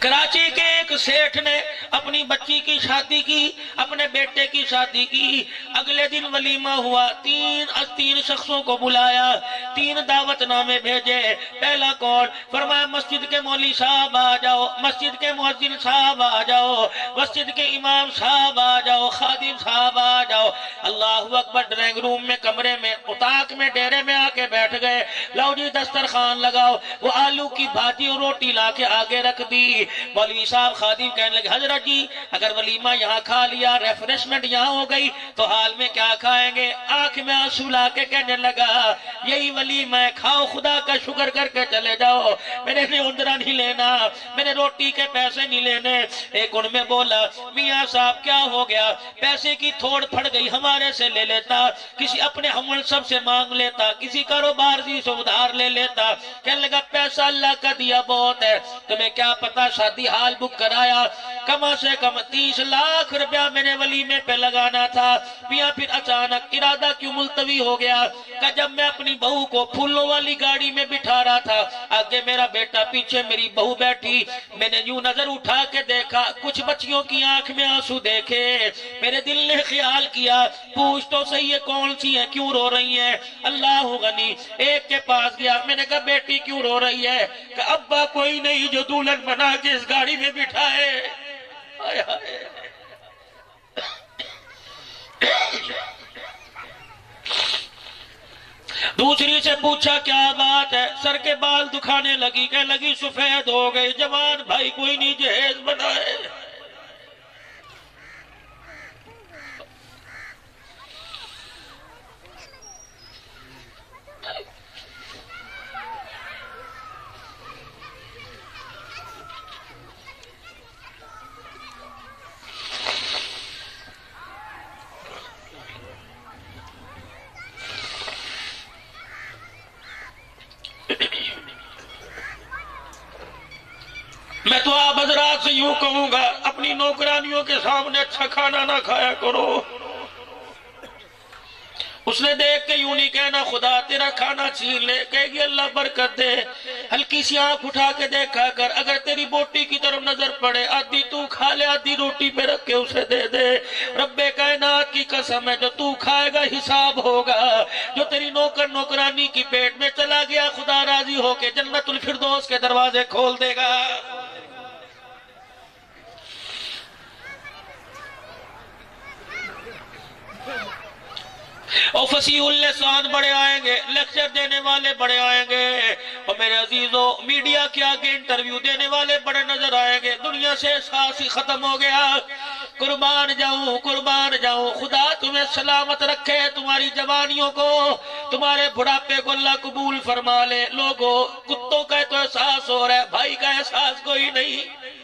کراچی کے ایک سیٹھ نے اپنی بچی کی شادی کی، اپنے بیٹے کی شادی کی، اگلے دن ولیمہ ہوا، تین شخصوں کو بلایا، 3 دعوت نامے بھیجے۔ پہلا کون؟ فرمایا مسجد کے مولوی صاحب آ جاؤ، مسجد کے مؤذن صاحب آ جاؤ، مسجد کے امام صاحب آ جاؤ، خادم صاحب آ جاؤ۔ اللہ اکبر، ڈرائنگ روم میں، کمرے میں، اتاق میں، ڈیرے میں آ کے بیٹھ گئے۔ لو جی دسترخوان لگاؤ۔ وہ آلو کی بھاجی اور روٹی لا کے آگے رکھ دی۔ مولوی صاحب خادم کہنے لگے حضرت جی اگر ولیمہ یہاں کھا لیا، ریفریشمنٹ یہاں ہو گئی تو حال میں کیا کھائیں گے؟ آنکھ میں آنسو لا کے کہنے لگا یہی ولیمہ ہے، کھاؤ، خدا کا شکر کر کے چلے جاؤ، میں نے اندرا نہیں لینا، میں نے روٹی کے پیسے نہیں لینے۔ ایک ان میں بولا میاں صاحب کیا ہو گیا؟ پیسے کی تھوڑ پھڑ گئی، ہمارے سے لے لیتا، کسی اپنے ہم سب سے مانگ لیتا، کسی کاروبار سے ادھار لے لیتا۔ کہنے لگا پیسہ اللہ کا دیا بہت ہے، تمہیں کیا پتا شادی حال بک کرایا، کم سے کم 30 لاکھ روپیہ میں نے ولیمے پہ لگانا تھا۔ میاں پھر اچانک ارادہ کیوں ملتوی ہو گیا کہ جب میں اپنی بہو کو پھولوں والی گاڑی میں بٹھا رہا تھا، آگے میرا بیٹا، پیچھے میری بہو بیٹھی، میں نے یوں نظر اٹھا کے دیکھا، کچھ بچیوں کی آنکھ میں آنسو دیکھے، میرے دل نے خیال کیا پوچھ تو صحیح ہے کون سی ہیں، کیوں رو رہی ہیں؟ اللہ غنی، ایک کے پاس گیا، میں نے کہا بیٹی کیوں رو رہی ہے؟ کہ ابا کوئی نہیں جو دلہن بنا کے اس گاڑی میں بٹھائے۔ آئے آئے۔ دوسری سے پوچھا کیا بات ہے؟ سر کے بال دکھانے لگی، کہنے لگی سفید ہو گئے، جوان بھائی کوئی نہیں جہیز بنائے۔ میں تو آپ حضرات سے یوں کہوں گا اپنی نوکرانیوں کے سامنے اچھا کھانا نہ کھایا کرو۔ اس نے دیکھ کے یوں نہیں کہنا خدا تیرا کھانا چھین لے، کہے گی اللہ برکت دے، ہلکی سی آنکھ اٹھا کے دیکھا کر، اگر تیری بوٹی کی طرف نظر پڑے آدھی تو کھا لے، آدھی روٹی پہ رکھ کے اسے دے دے۔ رب کائنات کی قسم ہے جو تو کھائے گا حساب ہوگا، جو تیری نوکر نوکرانی کی پیٹ میں چلا گیا خدا راضی ہو کے جنت الفردوس کے دروازے کھول دے گا۔ اور فصیح اللسان بڑے آئیں گے، لیکچر دینے والے بڑے آئیں گے، اور میرے عزیزو میڈیا کے آگے انٹرویو دینے والے بڑے نظر آئیں گے۔ دنیا سے احساس ہی ختم ہو گیا۔ قربان جاؤں، خدا تمہیں سلامت رکھے، تمہاری جوانیوں کو، تمہارے بڑھاپے کو اللہ قبول فرما لے۔ لوگوں کتوں کا تو احساس ہو رہا ہے، بھائی کا احساس کوئی نہیں۔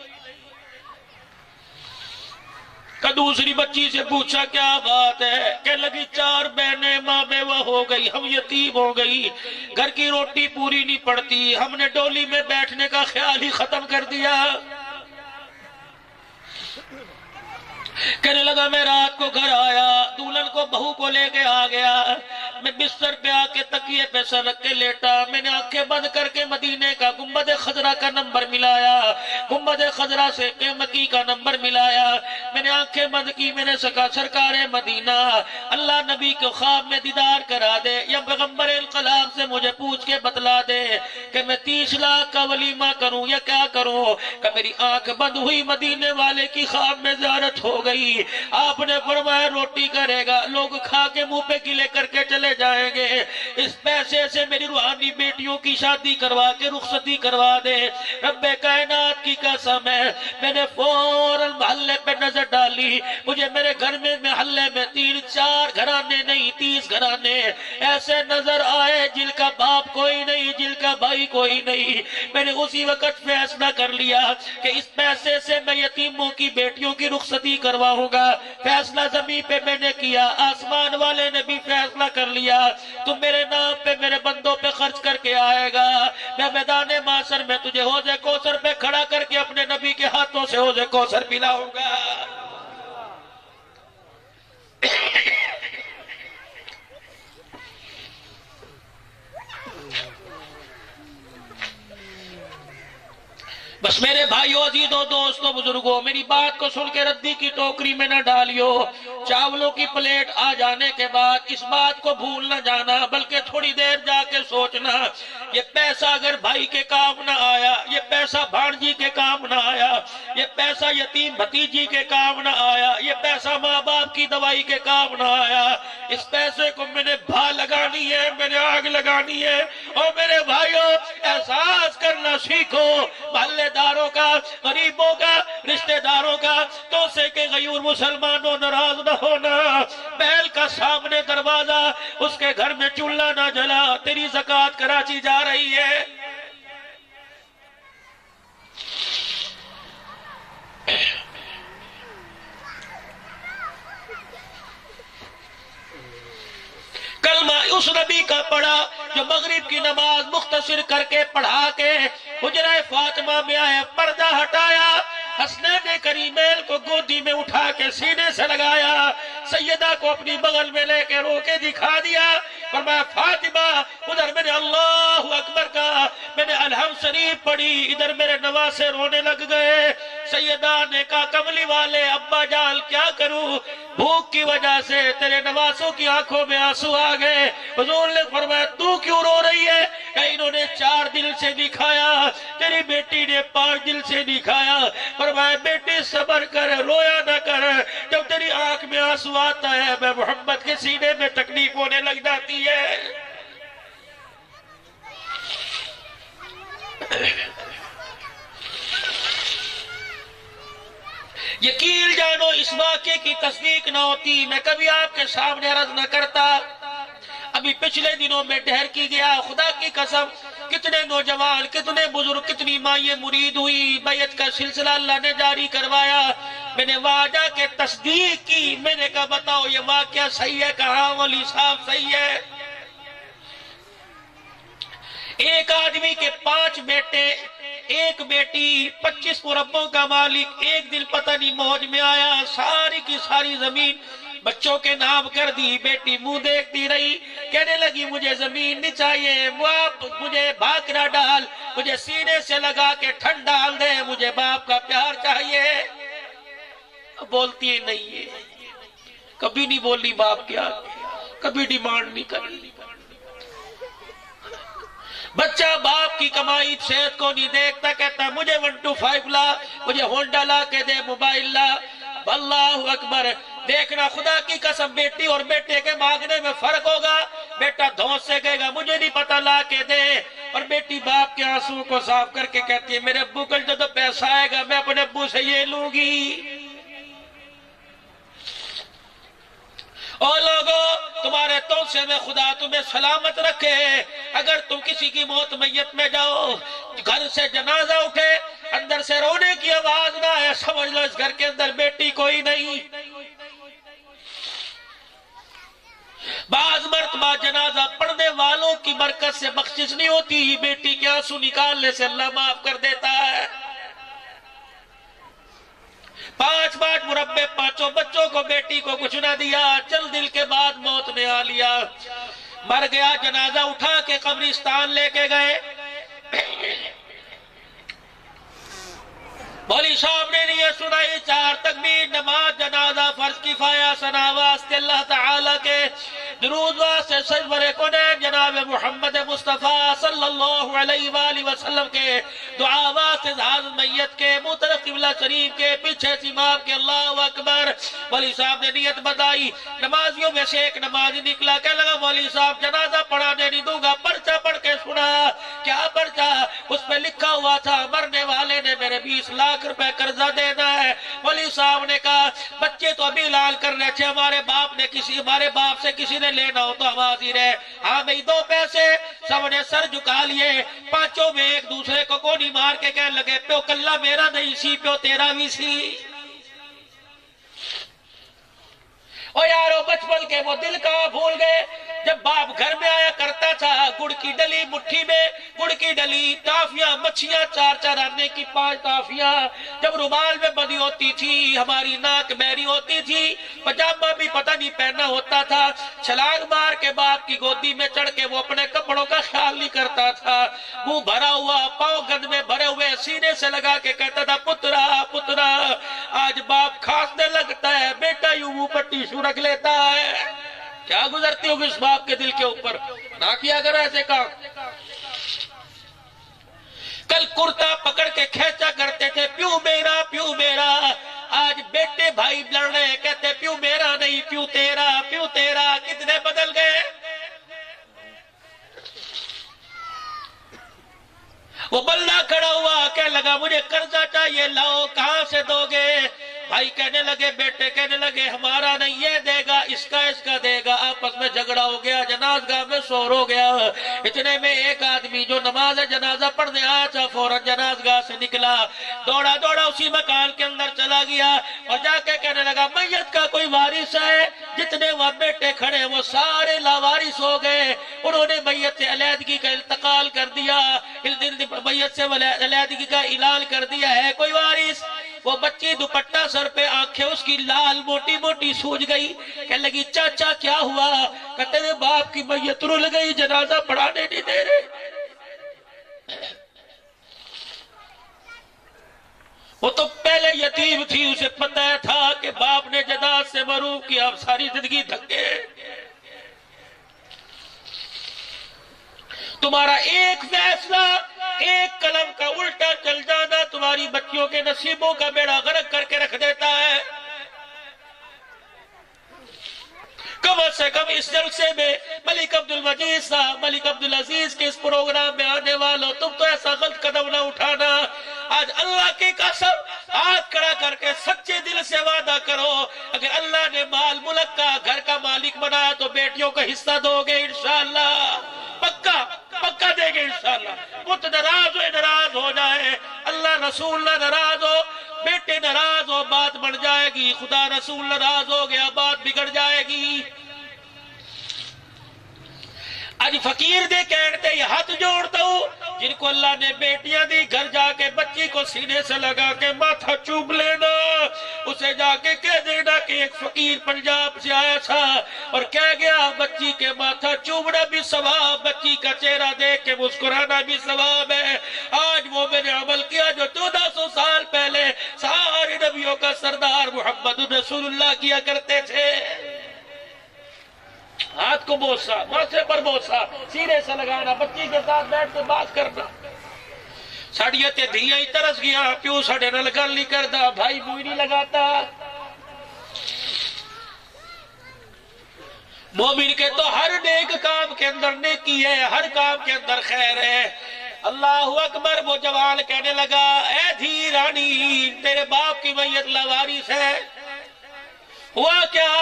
کہ دوسری بچی سے پوچھا کیا بات ہے؟ کہ لگی 4 بہنیں ماں بیوہ ہو گئی، ہم یتیم ہو گئی، گھر کی روٹی پوری نہیں پڑتی، ہم نے ڈولی میں بیٹھنے کا خیال ہی ختم کر دیا۔ کہنے لگا میں رات کو گھر آیا، دولن کو بہو کو لے کے آ گیا، میں بستر پہ آ کے تکیے پہ سر رکھ کے لیٹا، میں نے آنکھیں بند کر کے مدینے کا گنبد خضرا کا نمبر ملایا، گنبد خضرا سے مکی کا نمبر ملایا، میں نے آنکھیں بند کی، میں نے سکا سرکار مدینہ اللہ نبی کو خواب میں دیدار کرا دے، یا پیغمبر انقلاب سے مجھے پوچھ کے بتلا دے کہ میں 30 لاکھ کا ولیمہ کروں یا کیا کروں۔ کہ میری آنکھ بند ہوئی، مدینے والے کی خواب میں زیارت ہو گئی، آپ نے فرمایا روٹی کرے گا، لوگ کھا کے منہ پہ گلے کر کے چلے جائیں گے، اس پیسے سے میری روحانی بیٹیوں کی شادی کروا کے رخصتی کروا دے۔ رب کائنات کی قسم ہے میں نے فوراً محلے پہ نظر ڈالی، مجھے میرے گھر میں محلے میں 3-4 گھرانے نہیں 30 گھرانے ایسے نظر آئے جن کا باپ کوئی نہیں، جن کا بھائی کوئی نہیں۔ میں نے اسی وقت فیصلہ کر لیا کہ اس پیسے سے میں یتیموں کی بیٹیوں کی رخصتی کرواؤں گا۔ فیصلہ زمین پہ میں نے کیا، آسمان والے نے بھی فیصلہ کر لیا، تم میرے نام پہ میرے بندوں پہ خرچ کر کے آئے گا، میں میدان معاشر میں تجھے حوض کوثر پہ کھڑا کر کے اپنے نبی کے ہاتھوں سے حوض کوثر پلاؤں گا۔ بس میرے بھائیوں، عزیزوں، دوستوں، بزرگوں، میری بات کو سن کے ردی کی ٹوکری میں نہ ڈالیو۔ چاولوں کی پلیٹ آ جانے کے بعد اس بات کو بھول نہ جانا، بلکہ تھوڑی دیر جا کے سوچنا، یہ پیسہ اگر بھائی کے کام نہ آیا، یہ پیسہ بھانجی کے کام نہ آیا، یہ پیسہ یتیم بھتیجی کے کام نہ آیا، یہ پیسہ ماں باپ کی دوائی کے کام نہ آیا، اس پیسے کو میں نے بھا لگانی ہے، میں نے آگ لگانی ہے۔ اور میرے بھائیوں، احساس کرنا سیکھو، محلے داروں کا، غریبوں کا، رشتہ داروں کا، توسے کے غیور مسلمانوں ناراض نہ ہونا۔ بیل کا سامنے دروازہ، اس کے گھر میں چولہا نہ جلا، تیری زکوٰۃ کراچی جا رہی ہے۔ کلمہ اس نبی کا پڑھا جو مغرب کی نماز مختصر کر کے پڑھا کے حجرہ فاطمہ میں آئے، پردہ ہٹایا، حسنین کریمین کو گودی میں اٹھا کے سینے سے لگایا، سیدہ کو اپنی بغل میں لے کے رو کے دکھا دیا، فرمایا فاطمہ ادھر میں نے اللہ اکبر کہا، میں نے الحمد شریف پڑھی، ادھر میرے نواسے رونے لگ گئے۔ سیدہ نے کہا کملی والے ابا جان کیا کروں، بھوک کی وجہ سے تیرے نواسوں کی آنکھوں میں آنسو آ گئے۔ حضور نے فرمایا تو کیوں رو رہی ہے؟ کہ انہوں نے 4 دل سے دکھایا، تیری بیٹی نے 5 دل سے دکھایا۔ فرمایا بیٹی صبر کر، رویا نہ کر، جب تیری آنکھ میں آنسو آتا ہے میں محمد کے سینے میں تکلیف ہونے لگ جاتی ہے۔ یقین جانو اس واقعے کی تصدیق نہ ہوتی میں کبھی آپ کے سامنے عرض نہ کرتا۔ ابھی پچھلے دنوں میں ڈھیر کی گیا، خدا کی قسم کتنے نوجوان، کتنے بزرگ، کتنی مائیں مرید ہوئی، بیعت کا سلسلہ اللہ نے جاری کروایا۔ میں نے وہاں جا کے تصدیق کی، میں نے کہا بتاؤ یہ واقعہ صحیح ہے؟ کہاں مولی صاحب صحیح ہے۔ ایک آدمی کے 5 بیٹے، ایک بیٹی، 25 مربوں کا مالک، ایک دن پتہ نہیں موج میں آیا، ساری کی ساری زمین بچوں کے نام کر دی۔ بیٹی منہ دیکھتی رہی، کہنے لگی مجھے زمین نہیں چاہیے، مجھے بھاکرا ڈال، مجھے سینے سے لگا کے ٹھنڈ ڈال دے، مجھے باپ کا پیار چاہیے۔ بولتی نہیں ہے، کبھی نہیں بولی باپ کیا، کبھی ڈیمانڈ نہیں کری۔ بچہ باپ کی کمائی صحت کو نہیں دیکھتا، کہتا مجھے 125 لا، مجھے ہونڈا لا کے دے، موبائل لا۔ اللہ اکبر، دیکھنا خدا کی قسم بیٹی اور بیٹے کے مانگنے میں فرق ہوگا۔ بیٹا دھونس سے کہے گا مجھے نہیں پتا لا کے دے، اور بیٹی باپ کے آنسو کو صاف کر کے کہتی ہے میرے ابو کل جو پیسہ آئے گا میں اپنے ابو سے یہ لوں گی۔ اور لوگوں تمہارے توسے میں خدا تمہیں سلامت رکھے۔ اگر تم کسی کی موت میت میں جاؤ، گھر سے جنازہ اٹھے، اندر سے رونے کی آواز نہ آئے، سمجھ لو اس گھر کے اندر بیٹی کوئی نہیں۔ بعض مرتبہ جنازہ پڑھنے والوں کی برکت سے بخشش نہیں ہوتی، بیٹی کے آنسو نکالنے سے اللہ معاف کر دیتا ہے۔ 5 مربے، 5 بچوں کو، بیٹی کو کچھ نہ دیا، چند دل کے بعد موت نے آ لیا، مر گیا۔ جنازہ اٹھا کے قبرستان لے کے گئے، مولوی صاحب نے نیت سنائی، 4 تکبیر، نماز جنازہ فرض کفایہ، ثنا واسطے اللہ تعالیٰ کے، درود واسطے سرور کونین جناب محمد مصطفیٰ صلی اللہ علیہ وآلہ وسلم کے، دعا واسطے حاضر میت کے، محترم قبلہ شریف کے، پیچھے سے امام کے، اللہ اکبر۔ مولوی صاحب نے نیت بتائی، نمازیوں میں سے ایک نمازی نکلا، کہنے لگا مولوی صاحب جنازہ پڑھانے نہیں دوں گا، پرچہ پڑھ کے سنا۔ کیا پرچہ؟ اس پہ لکھا ہوا تھا مرنے والے نے میرے 20 لاکھ روپے قرضہ دینا ہے۔ مولوی صاحب نے کہا بچے تو ابھی اعلان کر رہے تھے ہمارے باپ سے کسی نے لینا ہو تو ہم حاضر ہیں، ہاں بھئی 2 پیسے۔ سب نے سر جھکا لیے، 5 میں ایک دوسرے کو گولی مار کے کہنے لگے پیو کلہ میرا نہیں سی، پیو تیرا بھی سی۔ او یارو بچپن کے وہ دل کہاں بھول گئے، جب باپ گھر میں آیا کرتا تھا گڑ کی ڈلی مٹھی میں، گڑ کی ڈلی، ٹافیاں، مچھیاں، 4 آنے کی 5 ٹافیاں، جب رومال میں بندھی ہوتی تھی، ہماری ناک بہری ہوتی تھی، پجامہ بھی پتہ نہیں پہننا ہوتا تھا، چھلانگ مار کے باپ کی گودی میں چڑھ کے وہ اپنے کپڑوں کا خیال نہیں کرتا تھا، منہ بھرا ہوا، پاؤں گند میں بھرے ہوئے، سینے سے لگا کے کہتا تھا پترا پترا۔ آج باپ کھانسنے لگتا ہے، بیٹا یوں منہ پر ٹیشو رکھ لیتا ہے۔ کیا گزرتی ہوگی اس باپ کے دل کے اوپر؟ نہ کیا کرو ایسے کام۔ کل کرتا پکڑ کے کھینچا کرتے تھے، پیو میرا پیو میرا۔ آج بیٹے بھائی لڑ رہے ہیں، کہتے پیو میرا نہیں پیو تیرا پیو تیرا۔ کتنے بدل گئے۔ وہ بندہ کھڑا ہوا کہنے لگا مجھے قرضہ چاہیے، لاؤ، کہاں سے دو گے؟ بھائی کہنے لگے، بیٹے کہنے لگے ہمارا نہیں، یہ دے گا، اس کا دے گا۔ آپس میں جھگڑا ہو گیا، جنازگاہ میں شور ہو گیا۔ اتنے میں ایک آدمی جو نماز جنازہ پڑھنے آیا تھا فوراً جنازگاہ سے نکلا، دوڑا دوڑا اسی مکان کے اندر چلا گیا اور جا کے کہنے لگا میت کا کوئی وارث ہے؟ جتنے وہاں بیٹے کھڑے وہ سارے لاوارث ہو گئے۔ انہوں نے میت سے علیحدگی کا انتقال کر دیا، میت سے علیحدگی کا اعلان کر دیا ہے، کوئی وارث؟ وہ بچی دوپٹہ سر پہ، آنکھیں اس کی لال موٹی موٹی سوج گئی، کہنے لگی چاچا کیا ہوا؟ کہتے ہیں باپ کی میت رول گئی، جنازہ پڑھانے نہیں دے رہے۔ وہ تو پہلے یتیم تھی، اسے پتہ تھا کہ باپ نے جنازہ سے محروم کیا، اب ساری زندگی دھکے۔ تمہارا ایک فیصلہ، ایک قلم کا الٹا چل جانا تمہاری بچیوں کے نصیبوں کا بیڑا غرق کر کے رکھ دیتا ہے۔ کم سے کم اس جلسے میں ملک عبدالمجید صاحب، ملک عبدالعزیز کے اس پروگرام میں آنے والوں، تم تو ایسا غلط قدم نہ اٹھانا۔ آج اللہ کی قسم ہاتھ کھڑا کر کے سچے دل سے وعدہ کرو، اگر اللہ نے مال ملک کا گھر کا مالک بنایا تو بیٹیوں کا حصہ دو گے انشاءاللہ، پکا پکا دے گے انشاءاللہ۔ پت ناراض ہو جائے، اللہ رسول نہ ناراض ہو، بیٹے ناراض ہو، بات بڑھ جائے گی، خدا رسول ناراض ہو گیا بات بگڑ جائے گی۔ آج فقیر دے کہتے یہ ہاتھ جوڑتا ہوں جن کو اللہ نے بیٹیاں دی، گھر جا کے بچی کو سینے سے لگا کے ماتھا چوب لینا، اسے جا کے کہہ دینا کہ ایک فقیر پنجاب سے آیا تھا اور کہہ گیا بچی کے ماتھا چوبنا بھی ثواب، بچی کا چہرہ دیکھ کے مسکرانا بھی ثواب ہے۔ آج وہ میں نے عمل کیا جو 1400 سال پہلے سارے نبیوں کا سردار محمد رسول اللہ کیا کرتے تھے۔ ہاتھ کو بوسا، ماتھے پر بوسا، سینے سے لگانا، بچی کے ساتھ بیٹھ کے بات کرنا۔ ساڑیاں تے دھیاں ہی ترس گیا، پیو ساڑے نال گل نہیں کردا، بھائی بوئی نہیں لگاتا۔ مومن کے تو ہر نیک کام کے اندر نیکی ہے، ہر کام کے اندر خیر ہے۔ اللہ اکبر۔ وہ جوان کہنے لگا اے دھی رانی، تیرے باپ کی میت لاوارث ہے۔ ہوا کیا؟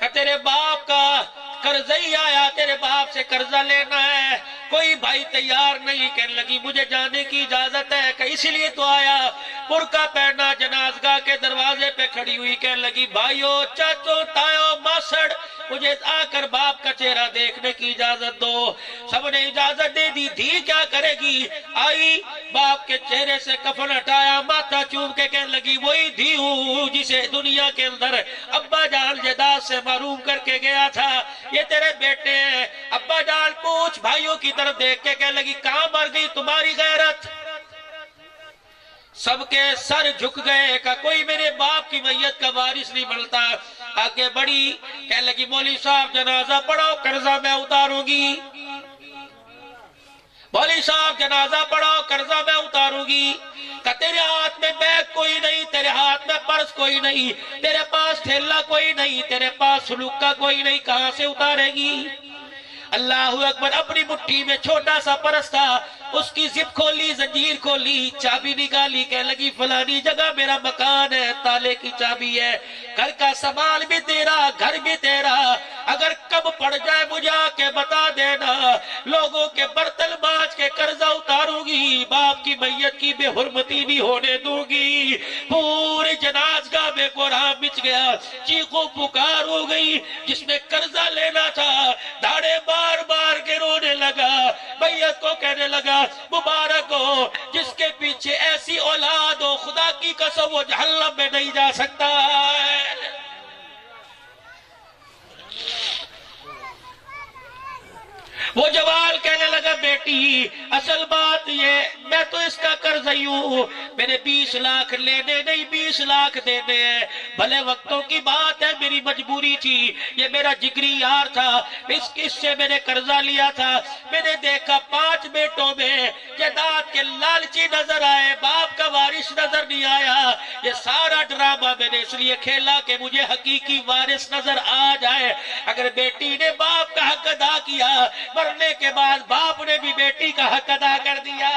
کہ تیرے باپ کا قرضہ ہی آیا، تیرے باپ سے قرضہ لینا ہے، کوئی بھائی تیار نہیں۔ کہنے لگی مجھے جانے کی اجازت ہے، کہ اسی لیے تو آیا۔ برقع پہنا جنازگاہ کے دروازے پہ کھڑی ہوئی کہنے لگی بھائیو، چاچو، تایو، ماسڑ، مجھے آ کر باپ کا چہرہ دیکھنے کی اجازت دو۔ سب نے اجازت دے دی۔ دھی کیا کرے گی؟ آئی، باپ کے چہرے سے کفن ہٹایا، ماتھا چوم کے کہنے لگی وہی دھی ہوں جسے دنیا کے اندر ابا جان جداد سے محروم کر کے گیا تھا، یہ تیرے بیٹے ہیں۔ ابا جان پوچھ بھائیوں کی طرف دیکھ کے کہنے لگی کہاں مر گئی تمہاری غیرت؟ سب کے سر جھک گئے کہ کوئی میرے باپ کی میت کا وارث نہیں بنتا۔ آگے بڑی، کہنے لگی مولوی صاحب جنازہ پڑھو، قرضہ میں اتاروں گی۔ مولوی صاحب جنازہ پڑھو، قرضہ میں اتاروں گی۔ کہ تیرے ہاتھ میں بیگ کوئی نہیں، تیرے ہاتھ میں پرس کوئی نہیں، تیرے پاس تھیلا کوئی نہیں، تیرے پاس سلوک کا کوئی نہیں، کہاں سے اتارے گی؟ اللہ اکبر۔ اپنی مٹھی میں چھوٹا سا پرس تھا، اس کی زپ کھولی، زنجیر کھولی، چابی نکالی، کہنے لگی فلانی جگہ میرا مکان ہے، تالے کی چابی ہے، گھر کا سامان بھی تیرا، گھر بھی تیرا، اگر کب پڑ جائے مجھے آ کے بتا دینا، لوگوں کے برتن مانج کے قرضہ اتاروں گی، باپ کی میت کی بے حرمتی نہیں ہونے دوں گی۔ پورے جنازگاہ میں کوہرام مچ گیا، چیخو پکار ہو گئی، جس نے قرضہ لینا رہا تھا، داڑھیں بار بار کے رونے لگا، بیعت کو کہنے لگا مبارک ہو جس کے پیچھے ایسی اولاد ہو، خدا کی قسم وہ جہنم میں نہیں جا سکتا ہے۔ وہ جوال کہنے لگا بیٹی اصل بات یہ میں تو اس کا قرضی ہوں، میں نے 20 لاکھ لینے نہیں 20 لاکھ دینے ہیں، بھلے وقتوں کی بات ہے میری مجبوری تھی، یہ میرا جگری یار تھا، اس سے میں نے قرضہ لیا تھا، میں نے دیکھا 5 بیٹوں میں جائیداد کے لالچی نظر آئے، باپ کا وارث نظر نہیں آیا، یہ سارا ڈرامہ میں نے اس لیے کھیلا کہ مجھے حقیقی وارث نظر آ جائے۔ اگر بیٹی نے باپ کا حق ادا کیا، مرنے کے بعد باپ نے بھی بیٹی کا حق ادا کر دیا۔